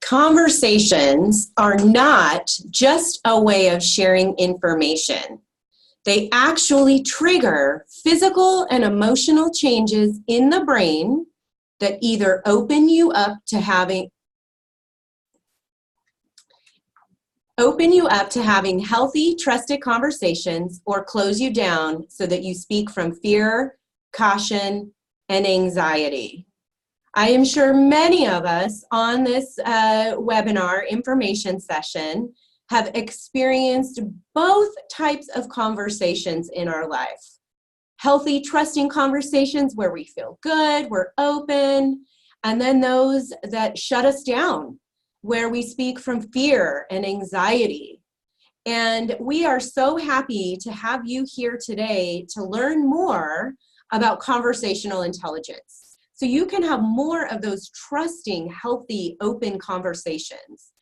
Conversations are not just a way of sharing information. They actually trigger physical and emotional changes in the brain that either open you up to having healthy, trusted conversations or close you down so that you speak from fear, caution, and anxiety. I am sure many of us on this webinar information session have experienced both types of conversations in our life. Healthy, trusting conversations where we feel good, we're open, and then those that shut us down, where we speak from fear and anxiety. And we are so happy to have you here today to learn more about conversational intelligence, so you can have more of those trusting, healthy, open conversations.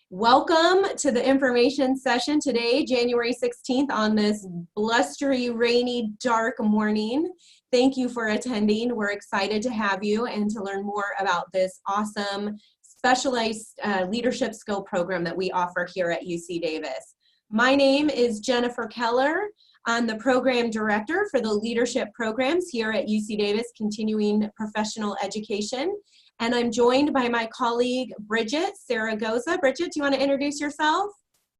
Welcome to the information session today, January 16th, on this blustery, rainy, dark morning. Thank you for attending. We're excited to have you and to learn more about this awesome specialized leadership skill program that we offer here at UC Davis. My name is Jennifer Keller. I'm the program director for the leadership programs here at UC Davis Continuing Professional Education. And I'm joined by my colleague, Bridget Zaragoza. Bridget, do you want to introduce yourself?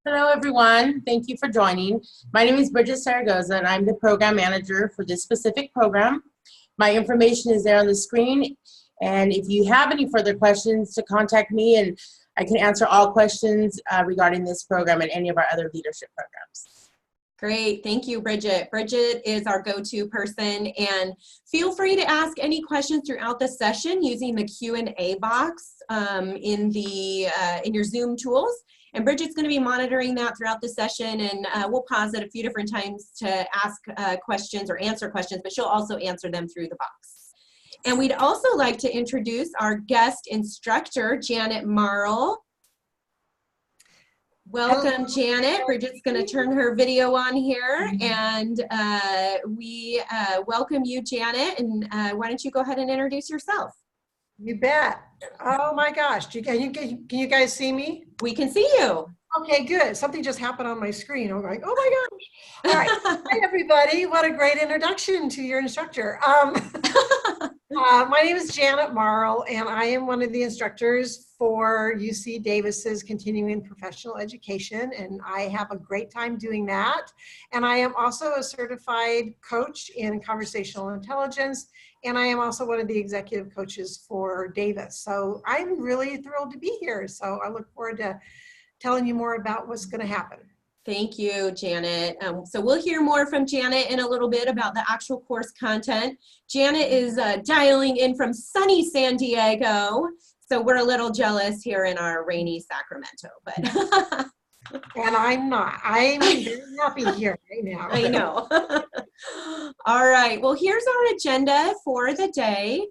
Hello, everyone. Thank you for joining. My name is Bridget Zaragoza, and I'm the program manager for this specific program. My information is there on the screen. And if you have any further questions, to contact me, and I can answer all questions regarding this program and any of our other leadership programs. Great, thank you, Bridget. Bridget is our go-to person, and feel free to ask any questions throughout the session using the Q&A box in your Zoom tools. And Bridget's going to be monitoring that throughout the session, and we'll pause at a few different times to ask questions or answer questions, but she'll also answer them through the box. And we'd also like to introduce our guest instructor, Janet Marl. Welcome, Janet. Bridget's going to turn her video on here, and we welcome you, Janet. And why don't you go ahead and introduce yourself? You bet. Oh my gosh. Can you guys see me? We can see you. Okay, good. Something just happened on my screen. I'm like, oh my gosh. All right. Hi, everybody. What a great introduction to your instructor. My name is Janet Marl, and I am one of the instructors for UC Davis's Continuing Professional Education, and I have a great time doing that. And I am also a certified coach in Conversational Intelligence, and I am also one of the executive coaches for Davis. So I'm really thrilled to be here. So I look forward to telling you more about what's going to happen. Thank you, Janet. So we'll hear more from Janet in a little bit about the actual course content. Janet is dialing in from sunny San Diego, so we're a little jealous here in our rainy Sacramento. But and I'm not. I'm very happy here right now. I know. All right. Well, here's our agenda for the day.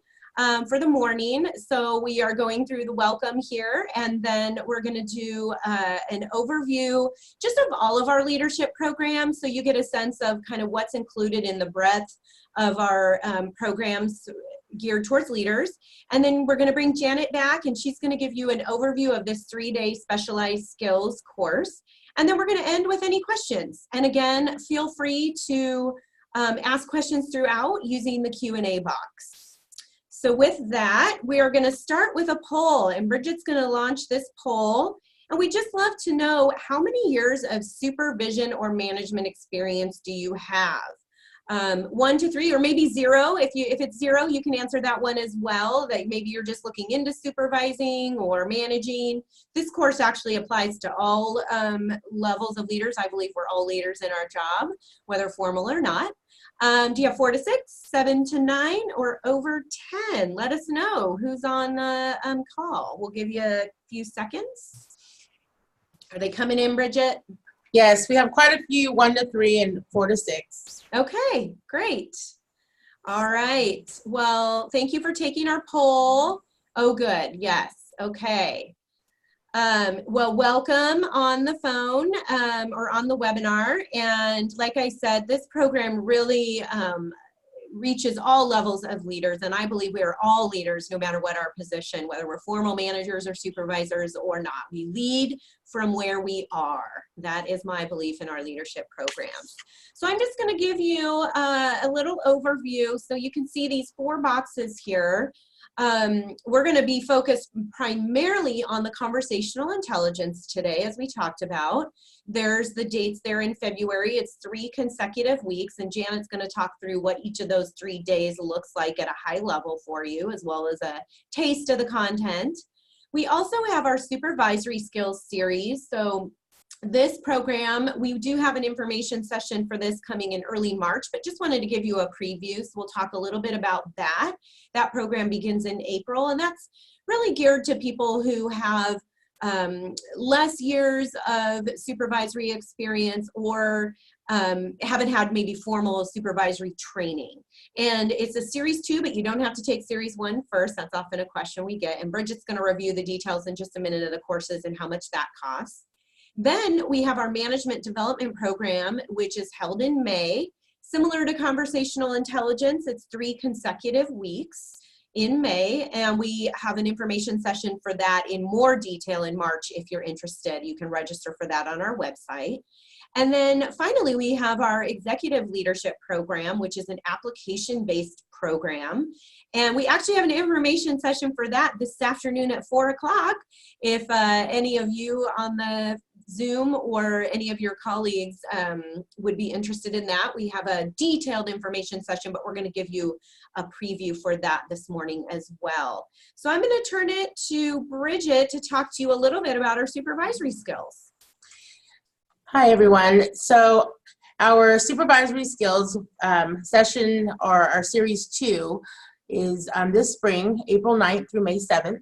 For the morning. So we are going through the welcome here, and then we're going to do an overview just of all of our leadership programs, so you get a sense of kind of what's included in the breadth of our programs geared towards leaders. And then we're going to bring Janet back, and she's going to give you an overview of this 3-day specialized skills course. And then we're going to end with any questions. And again, feel free to ask questions throughout using the Q&A box. So with that, we are going to start with a poll, and Bridget's going to launch this poll. And we just love to know, how many years of supervision or management experience do you have? 1 to 3, or maybe 0. If it's 0, you can answer that one as well, that maybe you're just looking into supervising or managing. This course actually applies to all levels of leaders. I believe we're all leaders in our job, whether formal or not. Do you have 4 to 6, 7 to 9, or over 10? Let us know who's on the call. We'll give you a few seconds. Are they coming in, Bridget? Yes, we have quite a few, 1 to 3 and 4 to 6. Okay, great. All right. Well, thank you for taking our poll. Oh, good. Yes. Okay. Well, welcome on the phone or on the webinar. And like I said, this program really reaches all levels of leaders, and I believe we are all leaders no matter what our position, whether we're formal managers or supervisors or not. We lead from where we are. That is my belief in our leadership programs. So I'm just going to give you a little overview so you can see these 4 boxes here. We're going to be focused primarily on the conversational intelligence today, as we talked about. There's the dates there in February. It's 3 consecutive weeks, and Janet's going to talk through what each of those 3 days looks like at a high level for you, as well as a taste of the content. We also have our Supervisory Skills series. So this program, we do have an information session for this coming in early March, but just wanted to give you a preview. So we'll talk a little bit about that. That program begins in April, and that's really geared to people who have less years of supervisory experience or haven't had maybe formal supervisory training. And it's a series 2, but you don't have to take series 1 first. That's often a question we get. And Bridget's going to review the details in just a minute of the courses and how much that costs. Then we have our management development program, which is held in May. Similar to conversational intelligence, it's 3 consecutive weeks in May, and we have an information session for that in more detail in March. If you're interested, you can register for that on our website. And then finally, we have our executive leadership program, which is an application-based program. And we actually have an information session for that this afternoon at 4 o'clock. If any of you on the Zoom or any of your colleagues would be interested in that, we have a detailed information session, but we're going to give you a preview for that this morning as well. So I'm going to turn it to Bridget to talk to you a little bit about our supervisory skills. Hi, everyone. So our Supervisory Skills session, or our Series 2, is this spring, April 9th through May 7th.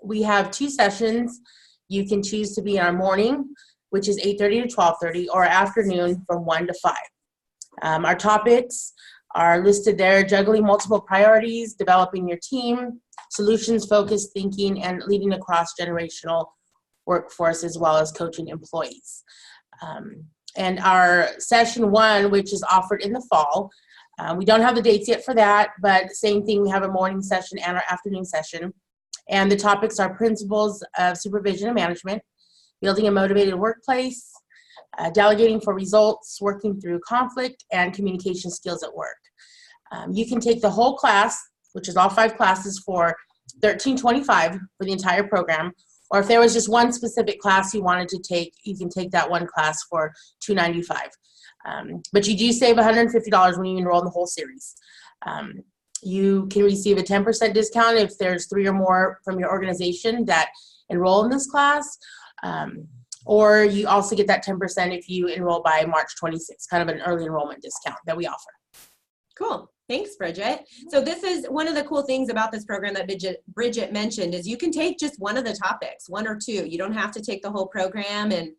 We have 2 sessions. You can choose to be in our morning, which is 8:30 to 12:30, or afternoon from 1 to 5. Our topics are listed there: juggling multiple priorities, developing your team, solutions-focused thinking, and leading a cross-generational workforce, as well as coaching employees. And our session 1, which is offered in the fall, we don't have the dates yet for that, but same thing, we have a morning session and our afternoon session. And the topics are principles of supervision and management, building a motivated workplace, delegating for results, working through conflict, and communication skills at work. You can take the whole class, which is all 5 classes, for $13.25 for the entire program. Or if there was just one specific class you wanted to take, you can take that one class for $2.95. But you do save $150 when you enroll in the whole series. You can receive a 10% discount if there's 3 or more from your organization that enroll in this class. Or you also get that 10% if you enroll by March 26th, kind of an early enrollment discount that we offer. Cool. Thanks, Bridget. So this is one of the cool things about this program that Bridget mentioned, is you can take just one of the topics, 1 or 2. You don't have to take the whole program and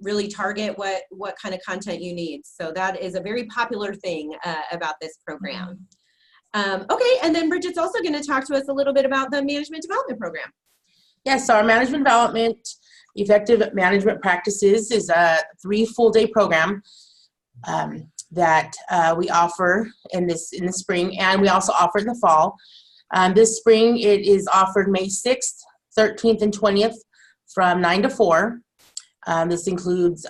really target what kind of content you need. So that is a very popular thing about this program. Okay, and then Bridget's also going to talk to us a little bit about the management development program. Yes, so our management development, effective management practices, is a 3 full-day program that we offer in the spring, and we also offer in the fall. This spring, it is offered May 6th, 13th, and 20th from 9 to 4. This includes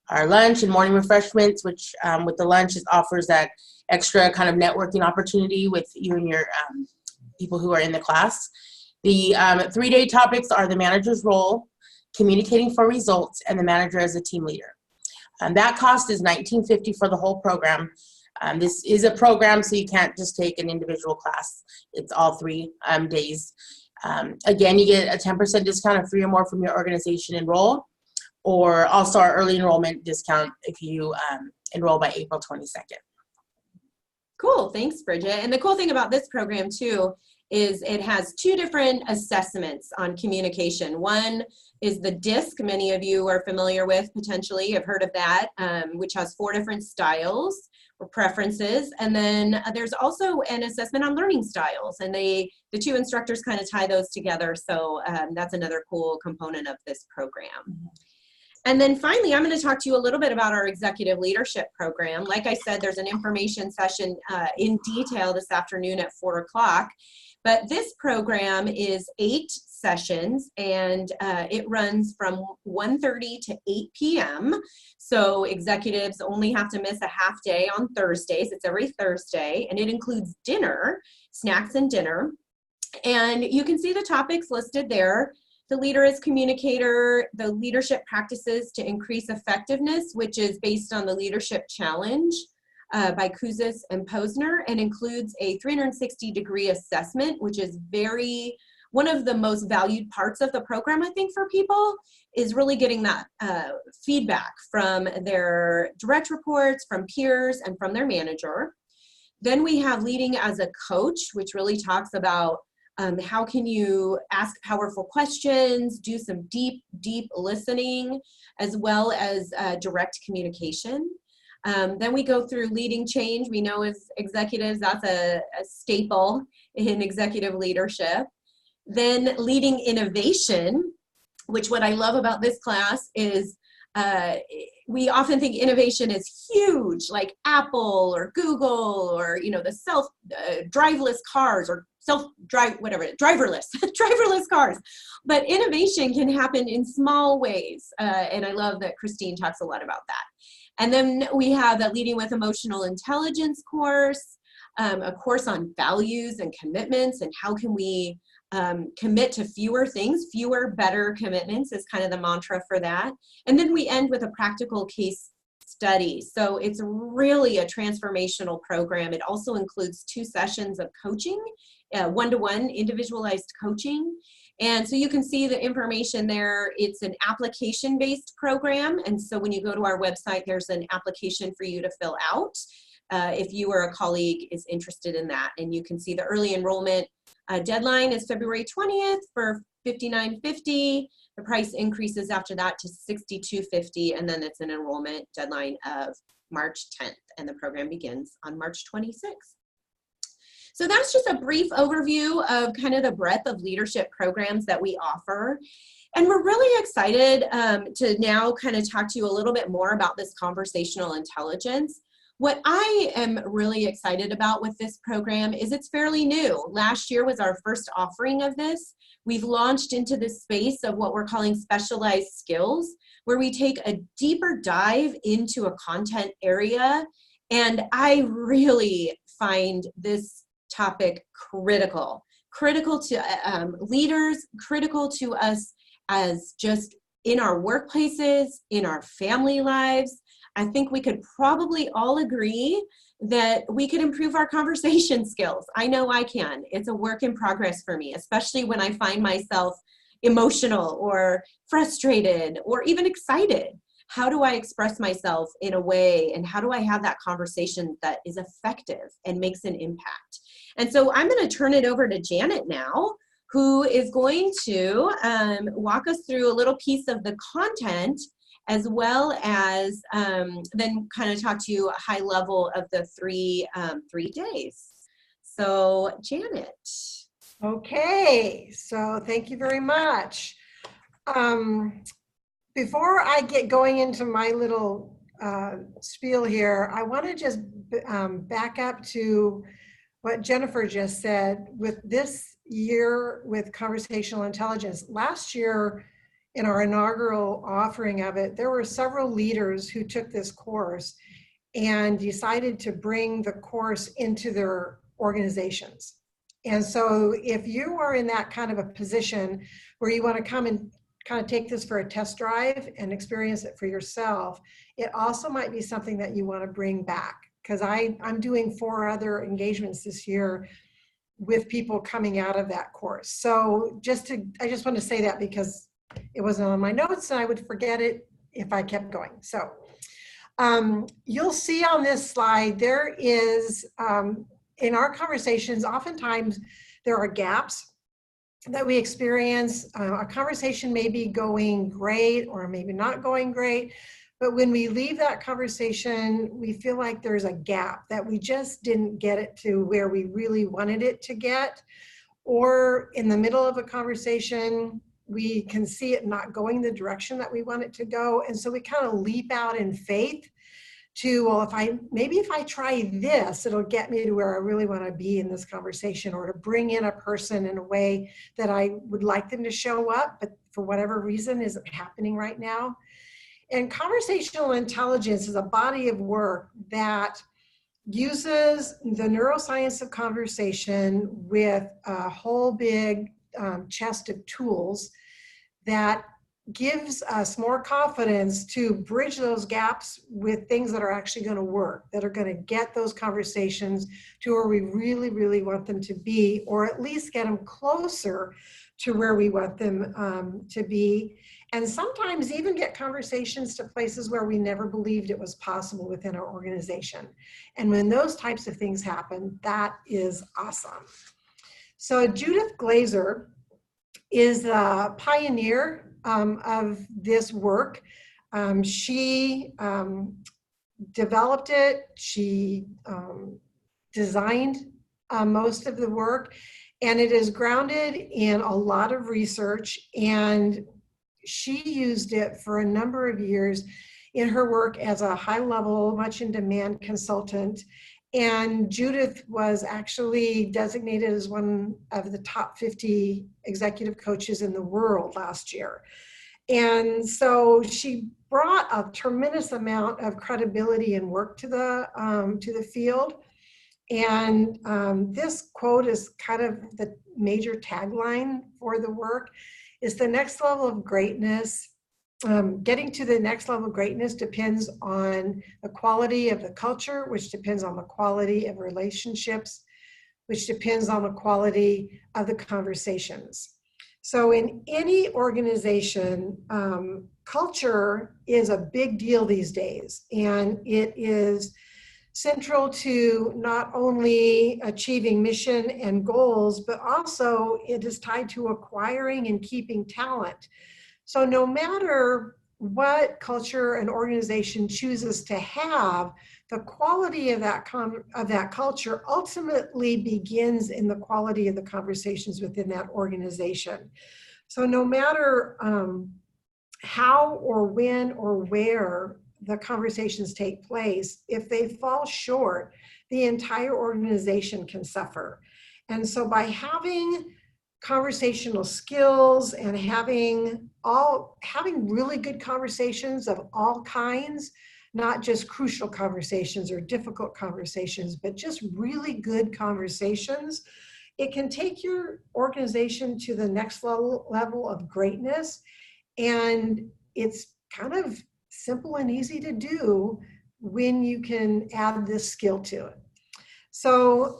our lunch and morning refreshments, which with the lunch, it offers that extra kind of networking opportunity with you and your people who are in the class. The 3-day topics are the manager's role, communicating for results, and the manager as a team leader. That cost is $19.50 for the whole program. This is a program, so you can't just take an individual class. It's all 3 days. Again, you get a 10% discount if 3 or more from your organization enroll, or also our early enrollment discount if you enroll by April 22nd. Cool, thanks, Bridget. And the cool thing about this program too is it has 2 different assessments on communication. One is the DISC, many of you are familiar with, potentially have heard of that, which has 4 different styles or preferences. And then there's also an assessment on learning styles, and the 2 instructors kind of tie those together. So that's another cool component of this program. And then finally, I'm going to talk to you a little bit about our executive leadership program. Like I said, there's an information session in detail this afternoon at 4 o'clock. But this program is 8 sessions, and it runs from 1:30 to 8 p.m. So executives only have to miss a half day on Thursdays. It's every Thursday, and it includes dinner, snacks and dinner. And you can see the topics listed there. The leader is communicator, the leadership practices to increase effectiveness, which is based on the leadership challenge by Kouzes and Posner, and includes a 360-degree assessment, which is one of the most valued parts of the program, I think, for people, is really getting that feedback from their direct reports, from peers, and from their manager. Then we have leading as a coach, which really talks about how can you ask powerful questions, do some deep listening, as well as direct communication. Then we go through leading change. We know as executives, that's a staple in executive leadership. Then leading innovation, which what I love about this class is we often think innovation is huge, like Apple or Google or, the self-driveless cars or driverless cars. But innovation can happen in small ways. And I love that Christine talks a lot about that. And then we have that Leading with Emotional Intelligence course, a course on values and commitments and how can we commit to fewer things, fewer, better commitments is kind of the mantra for that. And then we end with a practical case study. So it's really a transformational program. It also includes 2 sessions of coaching, one-to-one individualized coaching. And so you can see the information there. It's an application-based program. And so when you go to our website, there's an application for you to fill out if you or a colleague is interested in that. And you can see the early enrollment deadline is February 20th for $59.50. The price increases after that to $62.50, and then it's an enrollment deadline of March 10th, and the program begins on March 26th. So that's just a brief overview of kind of the breadth of leadership programs that we offer. And we're really excited to now kind of talk to you a little bit more about this conversational intelligence. What I am really excited about with this program is it's fairly new. Last year was our first offering of this. We've launched into this space of what we're calling specialized skills, where we take a deeper dive into a content area. And I really find this topic critical to leaders, critical to us as just in our workplaces, in our family lives. I think we could probably all agree that we could improve our conversation skills. I know I can. It's a work in progress for me, especially when I find myself emotional or frustrated or even excited. How do I express myself in a way, and how do I have that conversation that is effective and makes an impact? And so I'm going to turn it over to Janet now, who is going to walk us through a little piece of the content, as well as then kind of talk to you a high level of the three days. So Janet. Okay, so thank you very much. Before I get going into my little spiel here, I want to just back up to what Jennifer just said with this year with conversational intelligence. Last year, in our inaugural offering of it, there were several leaders who took this course and decided to bring the course into their organizations. And so if you are in that kind of a position where you want to come and kind of take this for a test drive and experience it for yourself, it also might be something that you want to bring back. Because I'm doing 4 other engagements this year with people coming out of that course. So I just want to say that because it wasn't on my notes and I would forget it if I kept going. So you'll see on this slide, there is, in our conversations, oftentimes there are gaps that we experience. A conversation may be going great or maybe not going great, but when we leave that conversation, we feel like there's a gap that we just didn't get it to where we really wanted it to get. Or in the middle of a conversation, we can see it not going the direction that we want it to go. And so we kind of leap out in faith to, well, maybe if I try this, it'll get me to where I really want to be in this conversation, or to bring in a person in a way that I would like them to show up, but for whatever reason isn't happening right now. And conversational intelligence is a body of work that uses the neuroscience of conversation with a whole big chest of tools that gives us more confidence to bridge those gaps with things that are actually going to work, that are going to get those conversations to where we really, really want them to be, or at least get them closer to where we want them to be. And sometimes even get conversations to places where we never believed it was possible within our organization. And when those types of things happen, that is awesome. So Judith Glazer is a pioneer of this work. She developed it, she designed most of the work, and it is grounded in a lot of research, and she used it for a number of years in her work as a high-level, much in demand consultant. And Judith was actually designated as one of the top 50 executive coaches in the world last year. And so she brought a tremendous amount of credibility and work to the field. And this quote is kind of the major tagline for the work, is the next level of greatness. Getting to the next level of greatness depends on the quality of the culture, which depends on the quality of relationships, which depends on the quality of the conversations. So in any organization, culture is a big deal these days, and it is central to not only achieving mission and goals, but also it is tied to acquiring and keeping talent. So no matter what culture an organization chooses to have, the quality of that culture ultimately begins in the quality of the conversations within that organization. So no matter how or when or where the conversations take place, if they fall short, the entire organization can suffer. And so by having conversational skills and having really good conversations of all kinds, not just crucial conversations or difficult conversations, but just really good conversations, it can take your organization to the next level of greatness. And it's kind of simple and easy to do when you can add this skill to it. So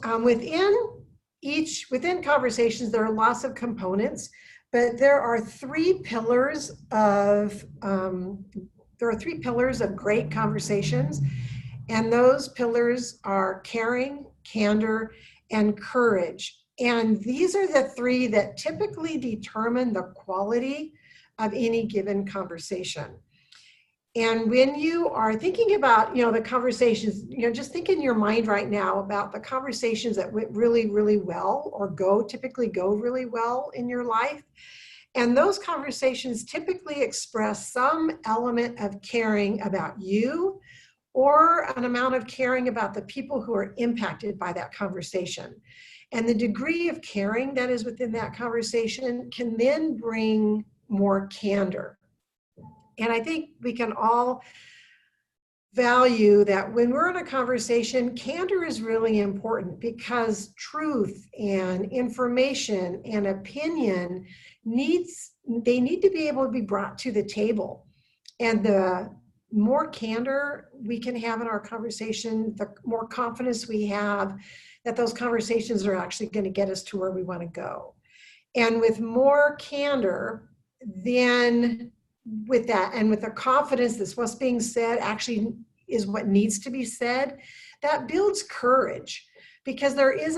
within conversations, there are lots of components, but there are three pillars of great conversations, and those pillars are caring, candor, and courage. And these are the three that typically determine the quality of any given conversation. And when you are thinking about, the conversations, just think in your mind right now about the conversations that went really, really well or typically go really well in your life. And those conversations typically express some element of caring about you or an amount of caring about the people who are impacted by that conversation. And the degree of caring that is within that conversation can then bring more candor. And I think we can all value that when we're in a conversation, candor is really important, because truth and information and opinion need to be able to be brought to the table. And the more candor we can have in our conversation, the more confidence we have that those conversations are actually going to get us to where we want to go. And with more candor, then with that, and with the confidence that what's being said actually is what needs to be said, that builds courage, because there's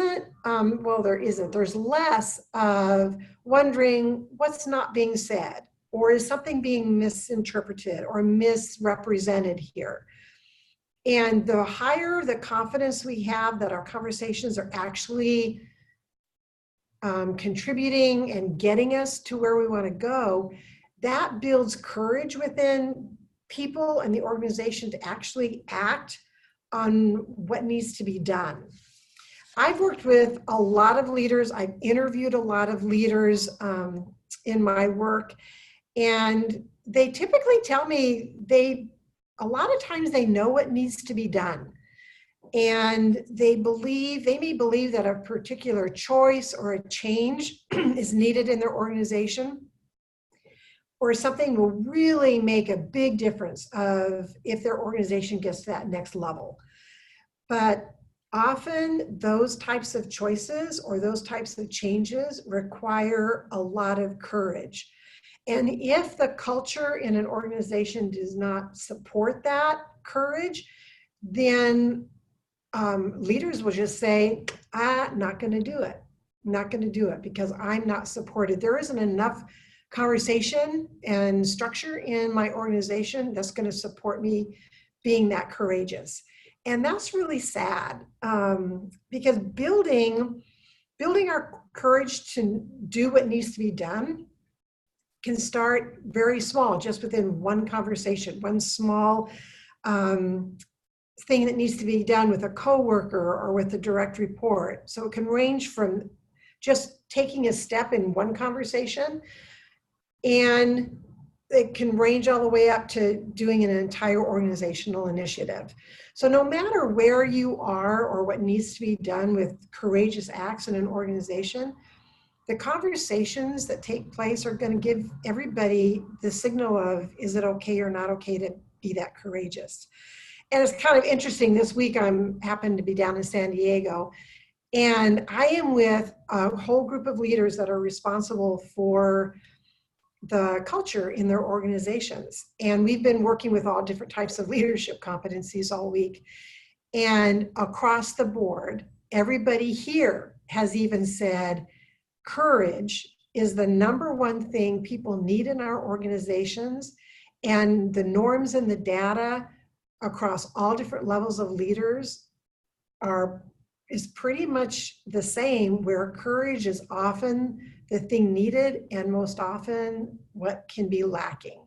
less of wondering what's not being said, or is something being misinterpreted or misrepresented here. And the higher the confidence we have that our conversations are actually contributing and getting us to where we want to go, that builds courage within people and the organization to actually act on what needs to be done. I've worked with a lot of leaders. I've interviewed a lot of leaders in my work, and they typically tell me a lot of times they know what needs to be done. And they may believe that a particular choice or a change is needed in their organization, or something will really make a big difference if their organization gets to that next level. But often those types of choices or those types of changes require a lot of courage. And if the culture in an organization does not support that courage, then leaders will just say, I'm not going to do it. I'm not going to do it because I'm not supported. There isn't enough conversation and structure in my organization that's going to support me being that courageous. And that's really sad because building our courage to do what needs to be done can start very small, just within one conversation, one small thing that needs to be done with a coworker or with a direct report. So it can range from just taking a step in one conversation, and it can range all the way up to doing an entire organizational initiative. So no matter where you are or what needs to be done with courageous acts in an organization, the conversations that take place are going to give everybody the signal of, is it okay or not okay to be that courageous? And it's kind of interesting, this week happened to be down in San Diego, and I am with a whole group of leaders that are responsible for the culture in their organizations. And we've been working with all different types of leadership competencies all week. And across the board, everybody here has even said, courage is the number one thing people need in our organizations, and the norms and the data across all different levels of leaders is pretty much the same, where courage is often the thing needed and most often what can be lacking.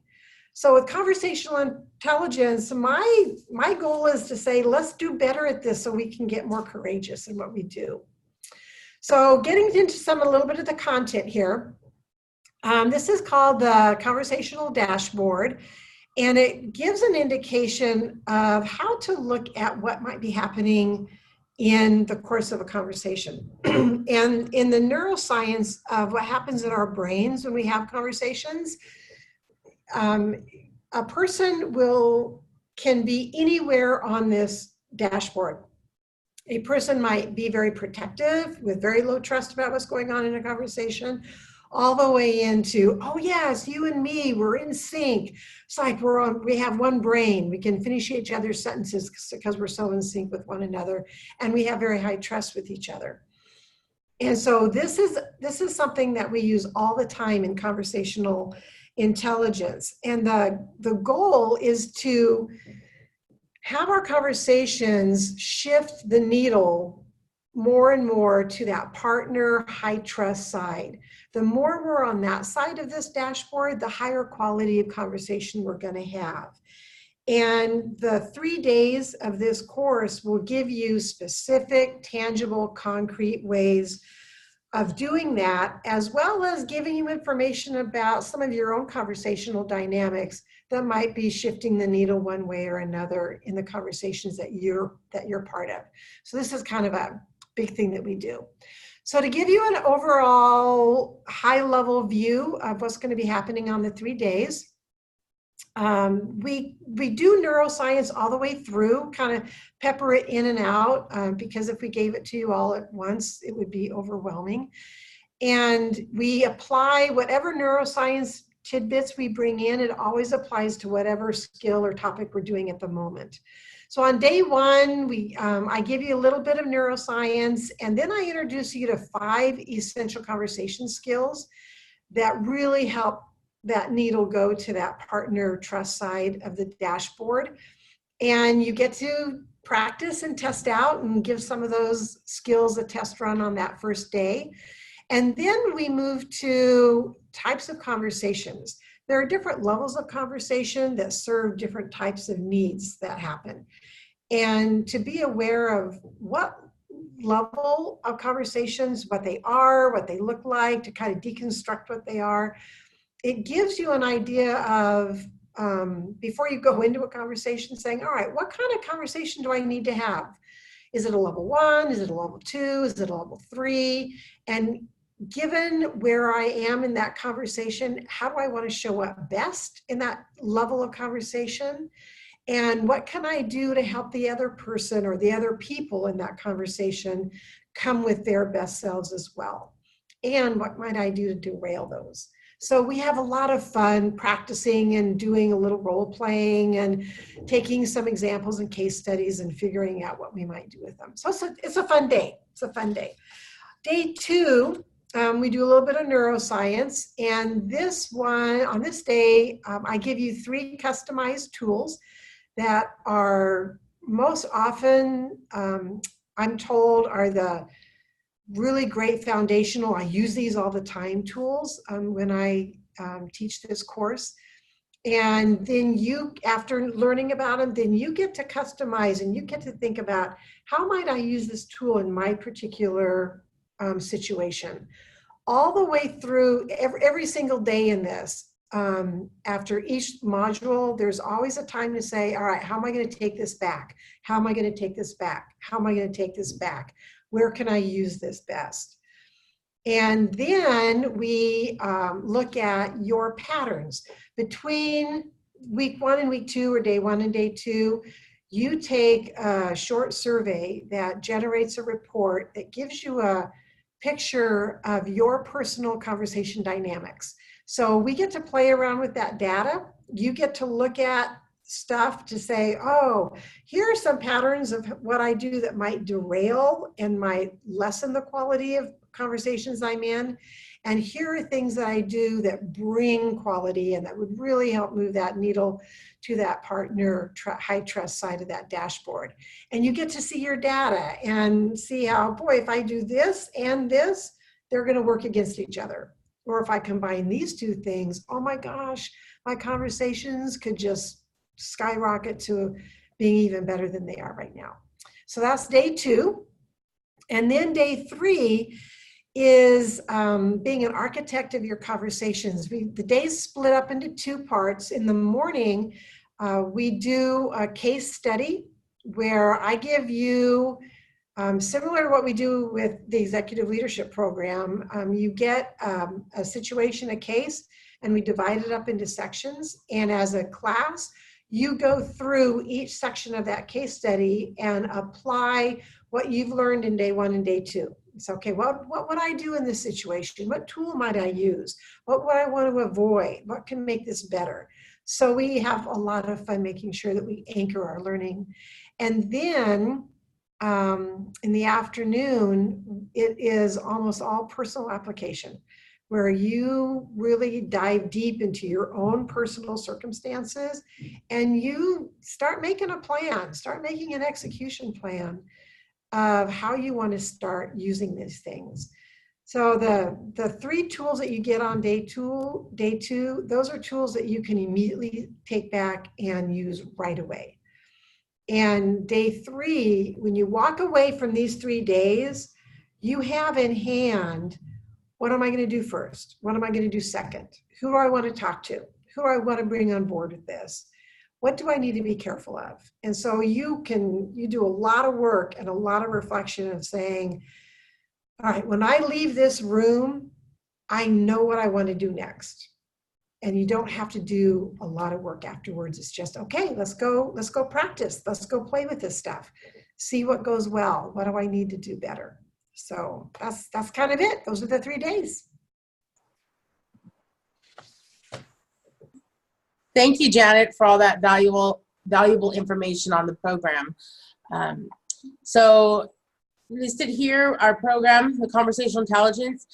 So with conversational intelligence, my goal is to say, let's do better at this so we can get more courageous in what we do. So getting into a little bit of the content here, this is called the Conversational Dashboard, and it gives an indication of how to look at what might be happening in the course of a conversation. And in the neuroscience of what happens in our brains when we have conversations, a person can be anywhere on this dashboard. A person might be very protective with very low trust about what's going on in a conversation, all the way into, oh yes, you and me, we're in sync. It's like we have one brain. We can finish each other's sentences because we're so in sync with one another, and we have very high trust with each other. And so this is something that we use all the time in conversational intelligence. And the goal is to have our conversations shift the needle more and more to that partner high trust side. The more we're on that side of this dashboard, the higher quality of conversation we're going to have. And the 3 days of this course will give you specific, tangible, concrete ways of doing that, as well as giving you information about some of your own conversational dynamics that might be shifting the needle one way or another in the conversations that you're part of. So this is kind of a big thing that we do. So to give you an overall high-level view of what's going to be happening on the 3 days, we do neuroscience all the way through, kind of pepper it in and out, because if we gave it to you all at once, it would be overwhelming. And we apply whatever neuroscience tidbits we bring in. It always applies to whatever skill or topic we're doing at the moment. So on day one, I give you a little bit of neuroscience, and then I introduce you to 5 essential conversation skills that really help that needle go to that partner trust side of the dashboard. And you get to practice and test out and give some of those skills a test run on that first day. And then we move to types of conversations. There are different levels of conversation that serve different types of needs that happen. And to be aware of what level of conversations, what they are, what they look like, to kind of deconstruct what they are, it gives you an idea of, before you go into a conversation, saying, all right, what kind of conversation do I need to have? Is it a level 1? Is it a level 2? Is it a level 3? And given where I am in that conversation, how do I want to show up best in that level of conversation? And what can I do to help the other person or the other people in that conversation come with their best selves as well? And what might I do to derail those? So we have a lot of fun practicing and doing a little role playing and taking some examples and case studies and figuring out what we might do with them. So it's a fun day. It's a fun day. Day 2, we do a little bit of neuroscience. And this one, on this day, I give you 3 customized tools that are most often, I'm told, are the really great foundational, I use these all the time, tools when I teach this course. And then you, after learning about them, then you get to customize and you get to think about, how might I use this tool in my particular situation? All the way through every single day in this, after each module, there's always a time to say, all right, how am I going to take this back? How am I going to take this back? How am I going to take this back? Where can I use this best? And then we look at your patterns. Between week 1 and week 2, or day 1 and day 2, you take a short survey that generates a report that gives you a picture of your personal conversation dynamics. So we get to play around with that data. You get to look at stuff to say, oh, here are some patterns of what I do that might derail and might lessen the quality of conversations I'm in. And here are things that I do that bring quality and that would really help move that needle to that partner high trust side of that dashboard. And you get to see your data and see how, boy, if I do this and this, they're going to work against each other. Or if I combine these 2 things, oh my gosh, my conversations could just skyrocket to being even better than they are right now. So that's day 2. And then day 3 is being an architect of your conversations. The day's split up into 2 parts. In the morning, we do a case study where I give you, similar to what we do with the executive leadership program, you get a situation, a case, and we divide it up into sections. And as a class, you go through each section of that case study and apply what you've learned in day 1 and day 2. It's okay, what would I do in this situation? What tool might I use? What would I want to avoid? What can make this better? So we have a lot of fun making sure that we anchor our learning. And then in the afternoon, it is almost all personal application, where you really dive deep into your own personal circumstances and you start making a plan, start making an execution plan of how you want to start using these things. So the 3 tools that you get on day two, those are tools that you can immediately take back and use right away. And day 3, when you walk away from these 3 days, you have in hand, what am I going to do first? What am I going to do second? Who do I want to talk to? Who do I want to bring on board with this? What do I need to be careful of? And so you do a lot of work and a lot of reflection of saying, all right, when I leave this room, I know what I want to do next. And you don't have to do a lot of work afterwards. It's just, okay, let's go practice. Let's go play with this stuff. See what goes well. What do I need to do better? So that's kind of it. Those are the 3 days. Thank you, Janet, for all that valuable information on the program. So listed here, our program, the Conversational Intelligence,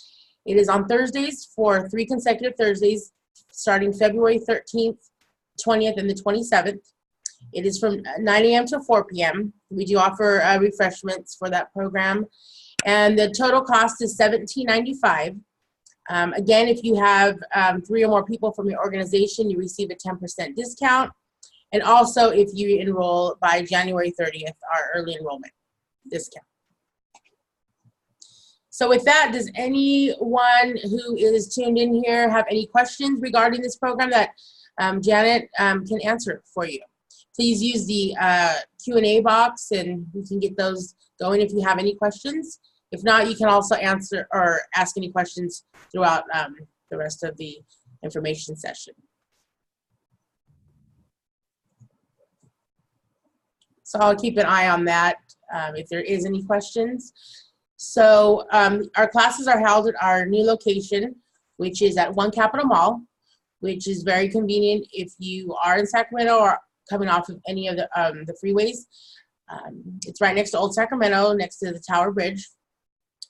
it is on Thursdays for 3 consecutive Thursdays, starting February 13th, 20th, and the 27th. It is from 9 a.m. to 4 p.m. We do offer refreshments for that program. And the total cost is $17.95. Again, if you have 3 or more people from your organization, you receive a 10% discount. And also, if you enroll by January 30th, our early enrollment discount. So with that, does anyone who is tuned in here have any questions regarding this program that Janet can answer for you? Please use the Q&A box and we can get those going if you have any questions. If not, you can also answer or ask any questions throughout the rest of the information session. So I'll keep an eye on that if there is any questions. So our classes are held at our new location, which is at One Capitol Mall, which is very convenient if you are in Sacramento or coming off of any of the freeways. It's right next to Old Sacramento, next to the Tower Bridge.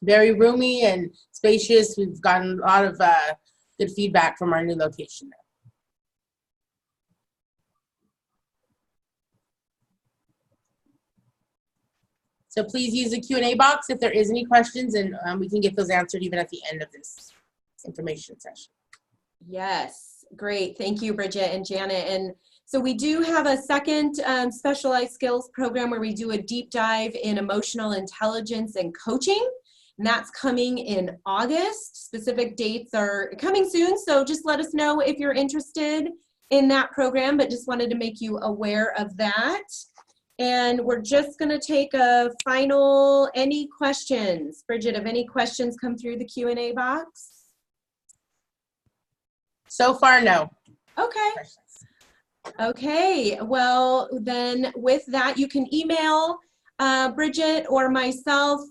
Very roomy and spacious. We've gotten a lot of good feedback from our new location. So please use the Q&A box if there is any questions, and we can get those answered even at the end of this information session. Yes, great. Thank you, Bridget and Janet. And so we do have a second specialized skills program where we do a deep dive in emotional intelligence and coaching. And that's coming in August. Specific dates are coming soon, so just let us know if you're interested in that program, but just wanted to make you aware of that. And we're just gonna take a final, any questions? Bridget, have any questions come through the Q&A box? So far, no. Okay. Okay, well then with that, you can email Bridget or myself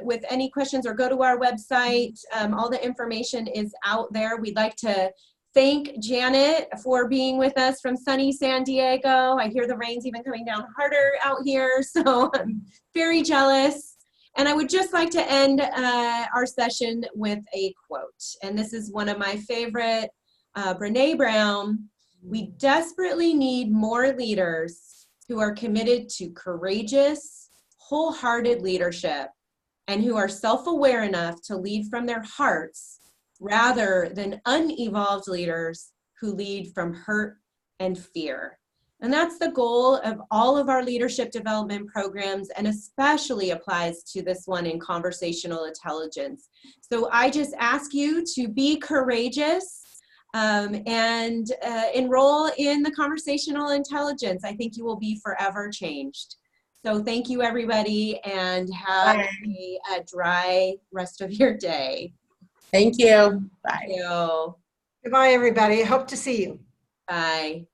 with any questions, or go to our website. All the information is out there. We'd like to thank Janet for being with us from sunny San Diego. I hear the rain's even coming down harder out here, so I'm very jealous. And I would just like to end our session with a quote. And this is one of my favorite, Brené Brown. We desperately need more leaders who are committed to courageous, wholehearted leadership and who are self-aware enough to lead from their hearts rather than unevolved leaders who lead from hurt and fear. And that's the goal of all of our leadership development programs, and especially applies to this one in conversational intelligence. So I just ask you to be courageous and enroll in the conversational intelligence. I think you will be forever changed. So thank you, everybody, and have a dry rest of your day. Thank you. Bye. Thank you. Goodbye, everybody. Hope to see you. Bye.